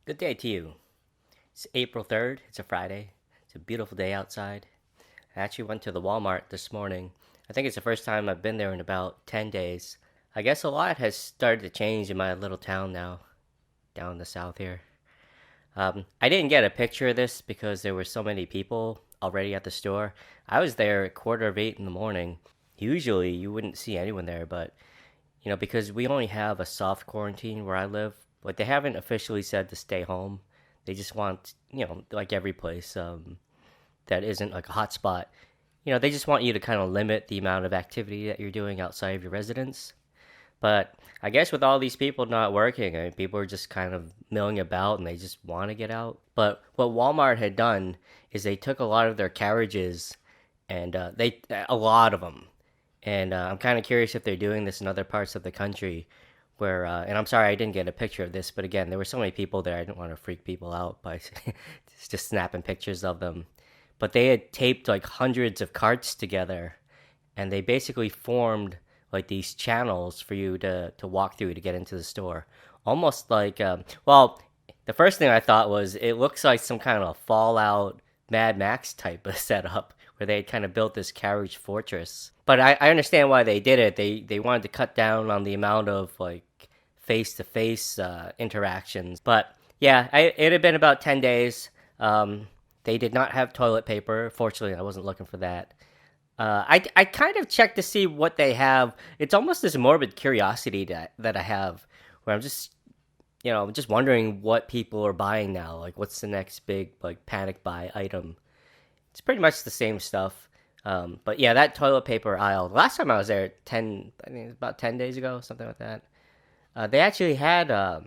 Good day to you. It's April 3rd. It's a Friday. It's a beautiful day outside. I actually went to the Walmart this morning. I think it's the first time I've been there in about 10 days. I guess a lot has started to change in my little town now, down in the south here. I didn't get a picture of this because there were so many people already at the store. I was there at quarter of 8 in the morning. Usually you wouldn't see anyone there, but because we only have a soft quarantine where I live, like they haven't officially said to stay home. They just want, like every place that isn't like a hotspot, they just want you to kind of limit the amount of activity that you're doing outside of your residence. But I guess with all these people not working, I mean, people are just kind of milling about and they just want to get out. But what Walmart had done is they took a lot of their carriages and a lot of them. And I'm kind of curious if they're doing this in other parts of the country where, and I'm sorry I didn't get a picture of this, but again, there were so many people there, I didn't want to freak people out by just snapping pictures of them. But they had taped like hundreds of carts together and they basically formed like these channels for you to walk through to get into the store. Almost like, well, the first thing I thought was it looks like some kind of Fallout Mad Max type of setup where they had kind of built this carriage fortress. But I understand why they did it. They wanted to cut down on the amount of like face to face interactions. But yeah, it had been about 10 days. They did not have toilet paper. Fortunately, I wasn't looking for that. I kind of checked to see what they have. It's almost this morbid curiosity that I have, where I'm just wondering what people are buying now. Like, what's the next big like panic buy item? It's pretty much the same stuff. But yeah, that toilet paper aisle. Last time I was there, I think it was about 10 days ago, something like that. They actually had a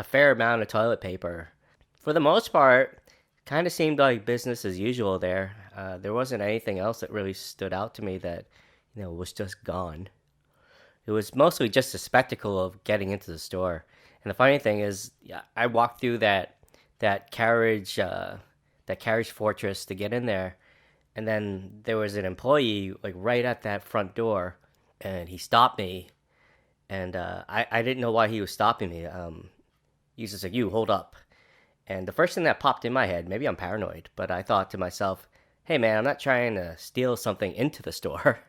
fair amount of toilet paper. For the most part, kind of seemed like business as usual there. There wasn't anything else that really stood out to me that was just gone. It was mostly just a spectacle of getting into the store. And the funny thing is, yeah, I walked through that carriage that carriage fortress to get in there, and then there was an employee like right at that front door, and he stopped me, and I didn't know why he was stopping me. He was just like, "You hold up." And the first thing that popped in my head, maybe I'm paranoid, but I thought to myself, hey man, I'm not trying to steal something into the store.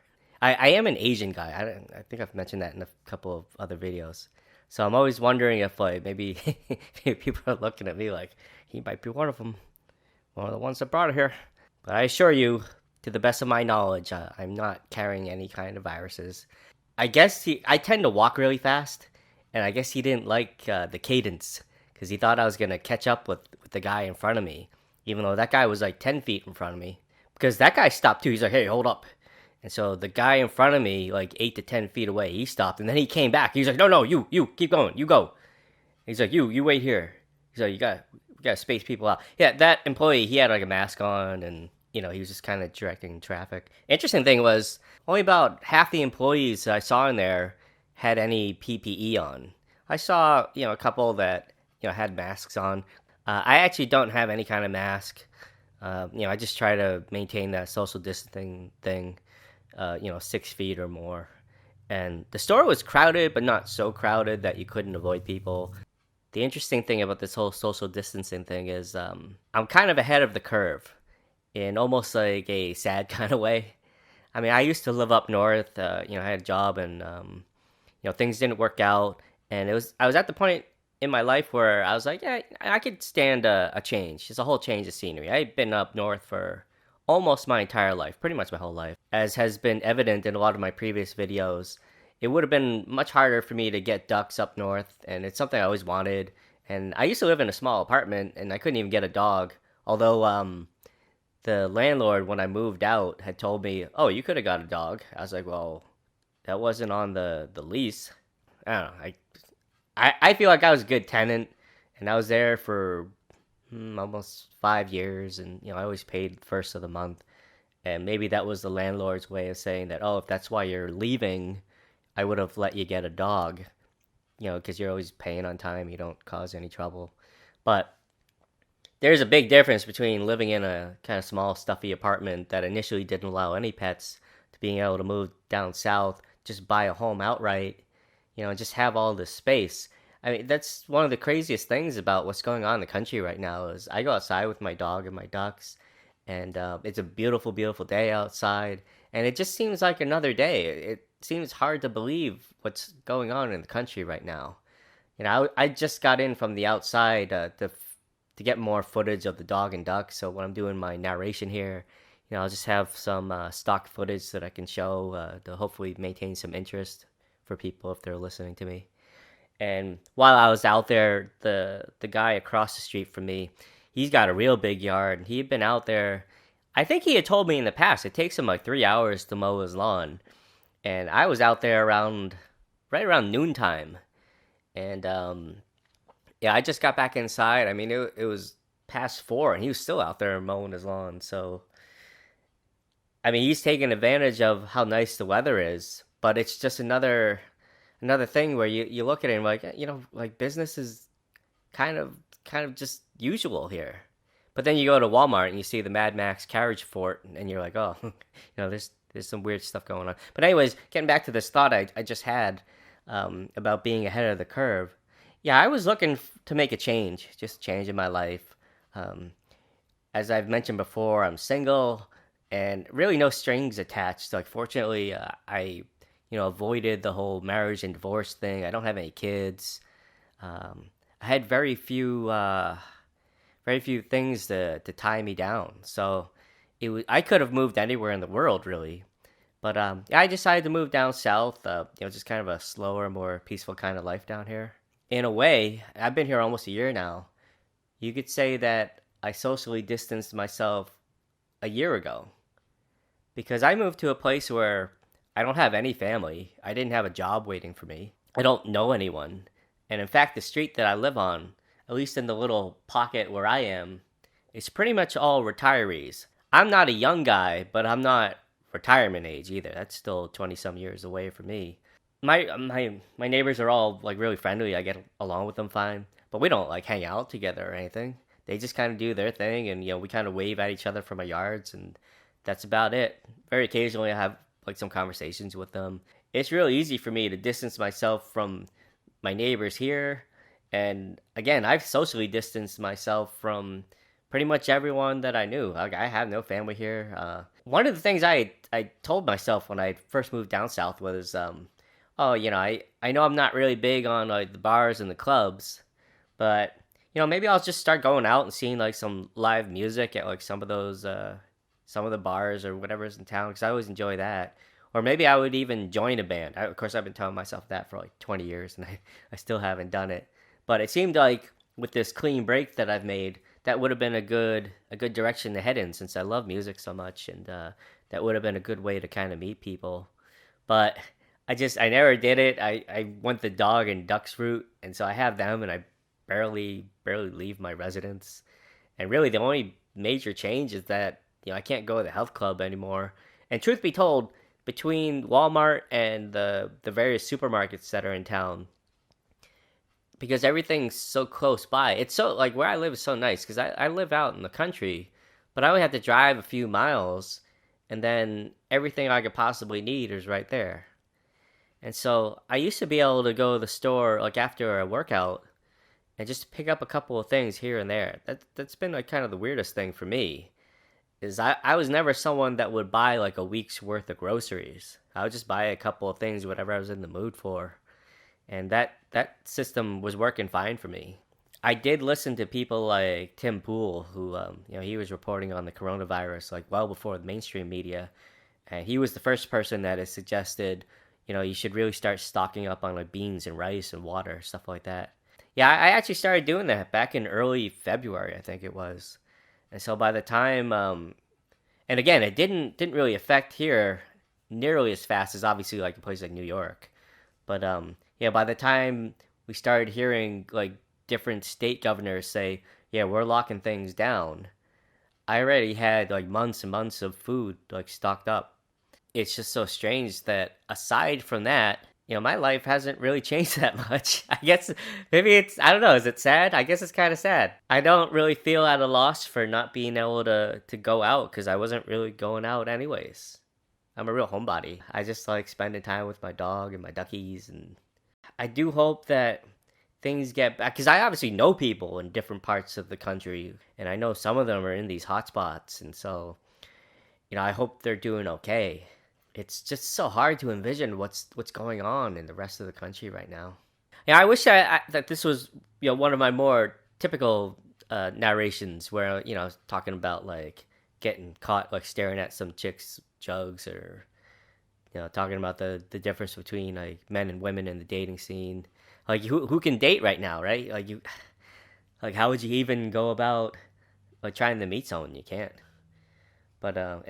I am an Asian guy. I think I've mentioned that in a couple of other videos. So I'm always wondering if like maybe people are looking at me like he might be one of them, one of the ones that brought it here. But I assure you, to the best of my knowledge, I'm not carrying any kind of viruses. I tend to walk really fast, and I guess he didn't like the cadence because he thought I was gonna catch up with the guy in front of me, even though that guy was like 10 feet in front of me. Because that guy stopped too. He's like, "Hey, hold up!" And so the guy in front of me, like 8 to 10 feet away, he stopped, and then he came back. He's like, "No, no, you keep going, you go." He's like, "You wait here." He's like, "You got to space people out." Yeah, that employee, he had like a mask on, and he was just kind of directing traffic. Interesting thing was, only about half the employees I saw in there had any PPE on. I saw, a couple that had masks on. I actually don't have any kind of mask. I just try to maintain that social distancing thing. 6 feet or more. And the store was crowded, but not so crowded that you couldn't avoid people. The interesting thing about this whole social distancing thing is I'm kind of ahead of the curve in almost like a sad kind of way. I mean, I used to live up north. I had a job and things didn't work out, and I was at the point in my life where I was like, yeah, I could stand a change. It's a whole change of scenery. I've been up north for almost my entire life, pretty much my whole life, as has been evident in a lot of my previous videos. It would have been much harder for me to get ducks up north, and it's something I always wanted. And I used to live in a small apartment, and I couldn't even get a dog. Although the landlord, when I moved out, had told me, "Oh, you could have got a dog." I was like, "Well, that wasn't on the lease." I don't know. I feel like I was a good tenant, and I was there for almost 5 years, and I always paid first of the month. And maybe that was the landlord's way of saying that, oh, if that's why you're leaving, I would have let you get a dog, because you're always paying on time, you don't cause any trouble. But there's a big difference between living in a kind of small, stuffy apartment that initially didn't allow any pets to being able to move down south, just buy a home outright, and just have all this space. I mean, that's one of the craziest things about what's going on in the country right now is I go outside with my dog and my ducks, and it's a beautiful, beautiful day outside, and it just seems like another day. It seems hard to believe what's going on in the country right now. I just got in from the outside to get more footage of the dog and duck. So when I'm doing my narration here, I'll just have some stock footage that I can show to hopefully maintain some interest for people if they're listening to me. And while I was out there, the guy across the street from me, he's got a real big yard. And he had been out there. I think he had told me in the past it takes him like 3 hours to mow his lawn, and I was out there right around noontime, and yeah, I just got back inside. I mean, it was past 4, and he was still out there mowing his lawn. So I mean, he's taking advantage of how nice the weather is, but it's just another thing where you look at it and like like business is kind of just usual here. But then you go to Walmart and you see the Mad Max carriage fort, and you're like, oh, there's some weird stuff going on. But anyways, getting back to this thought I just had about being ahead of the curve. Yeah, I was looking to make a change, just change in my life. Um, as I've mentioned before, I'm single and really no strings attached. Like, fortunately, I avoided the whole marriage and divorce thing. I don't have any kids. I had very few things to tie me down. So I could have moved anywhere in the world really, but yeah, I decided to move down south. Just kind of a slower, more peaceful kind of life down here. In a way, I've been here almost a year now. You could say that I socially distanced myself a year ago because I moved to a place where I don't have any family. I didn't have a job waiting for me. I don't know anyone. And in fact, the street that I live on, at least in the little pocket where I am, is pretty much all retirees. I'm not a young guy, but I'm not retirement age either. That's still 20 some years away from me. My neighbors are all like really friendly. I get along with them fine, but we don't like hang out together or anything. They just kind of do their thing, and we kind of wave at each other from our yards, and that's about it. Very occasionally, I have like some conversations with them. It's really easy for me to distance myself from my neighbors here, and again, I've socially distanced myself from pretty much everyone that I knew. Like, I have no family here. One of the things I told myself when I first moved down south was, oh, I know I'm not really big on like the bars and the clubs, but maybe I'll just start going out and seeing like some live music at like some of the bars or whatever's in town because I always enjoy that. Or maybe I would even join a band. Of course, I've been telling myself that for like 20 years, and I still haven't done it. But it seemed like with this clean break that I've made, that would have been a good direction to head in since I love music so much, and that would have been a good way to kind of meet people. But I never did it. I went the dog and ducks route, and so I have them, and I barely leave my residence. And really, the only major change is that I can't go to the health club anymore. And truth be told, between Walmart and the various supermarkets that are in town, because everything's so close by. It's so like where I live is so nice because I live out in the country, but I only have to drive a few miles, and then everything I could possibly need is right there. And so I used to be able to go to the store like after a workout and just pick up a couple of things here and there. That's been like kind of the weirdest thing for me. Is I was never someone that would buy like a week's worth of groceries. I would just buy a couple of things, whatever I was in the mood for. And that system was working fine for me. I did listen to people like Tim Pool, who he was reporting on the coronavirus like well before the mainstream media, and he was the first person that has suggested you should really start stocking up on like beans and rice and water, stuff like that. Yeah, I actually started doing that back in early February, I think it was. And so by the time, and again, it didn't really affect here nearly as fast as obviously like a place like New York. But yeah, by the time we started hearing like different state governors say, yeah, we're locking things down, I already had like months and months of food like stocked up. It's just so strange that aside from that, my life hasn't really changed that much. I guess maybe I don't know, is it sad? I guess it's kind of sad. I don't really feel at a loss for not being able to go out because I wasn't really going out anyways. I'm a real homebody. I just like spending time with my dog and my duckies, and I do hope that things get back, because I obviously know people in different parts of the country, and I know some of them are in these hotspots, and so I hope they're doing okay. It's just so hard to envision what's going on in the rest of the country right now. Yeah, I wish that this was one of my more typical narrations where talking about like getting caught like staring at some chick's jugs, or talking about the difference between like men and women in the dating scene. Like who can date right now, right? Like like how would you even go about like trying to meet someone? You can't. But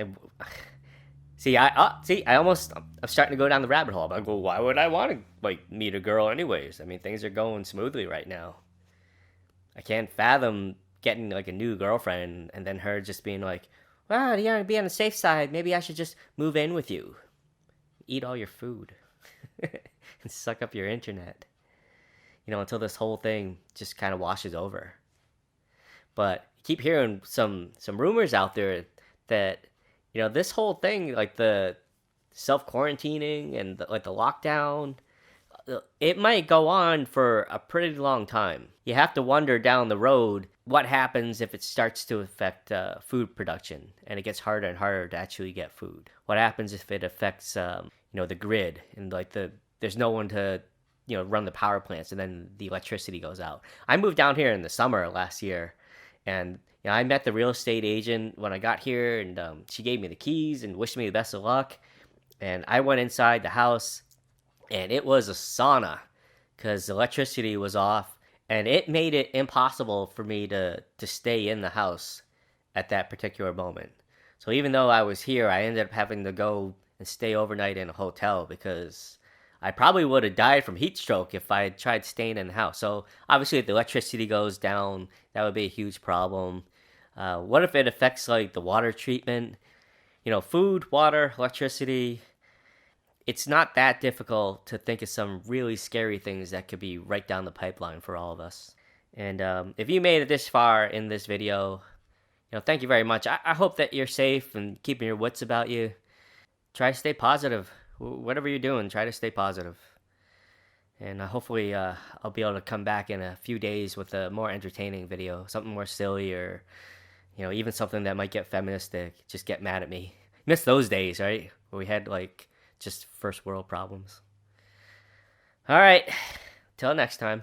see, I'm starting to go down the rabbit hole. I'm like, well, why would I want to like meet a girl anyways? I mean, things are going smoothly right now. I can't fathom getting like a new girlfriend and then her just being like, "Well, you gotta be on the safe side. Maybe I should just move in with you, eat all your food, and suck up your internet." Until this whole thing just kind of washes over. But I keep hearing some rumors out there that this whole thing, like the self quarantining and like the lockdown, it might go on for a pretty long time. You have to wonder down the road what happens if it starts to affect food production and it gets harder and harder to actually get food. What happens if it affects the grid, and like there's no one to run the power plants, and then the electricity goes out. I moved down here in the summer last year, and I met the real estate agent when I got here, and she gave me the keys and wished me the best of luck. And I went inside the house, and it was a sauna because the electricity was off, and it made it impossible for me to stay in the house at that particular moment. So even though I was here, I ended up having to go and stay overnight in a hotel because I probably would have died from heat stroke if I had tried staying in the house. So obviously, if the electricity goes down, that would be a huge problem. What if it affects like the water treatment? Food, water, electricity. It's not that difficult to think of some really scary things that could be right down the pipeline for all of us. And if you made it this far in this video, thank you very much. I hope that you're safe and keeping your wits about you. Try to stay positive. Whatever you're doing, try to stay positive. And hopefully I'll be able to come back in a few days with a more entertaining video, something more silly, or even something that might get feminists to just get mad at me. Miss those days, right? Where we had like just first world problems. All right, till next time.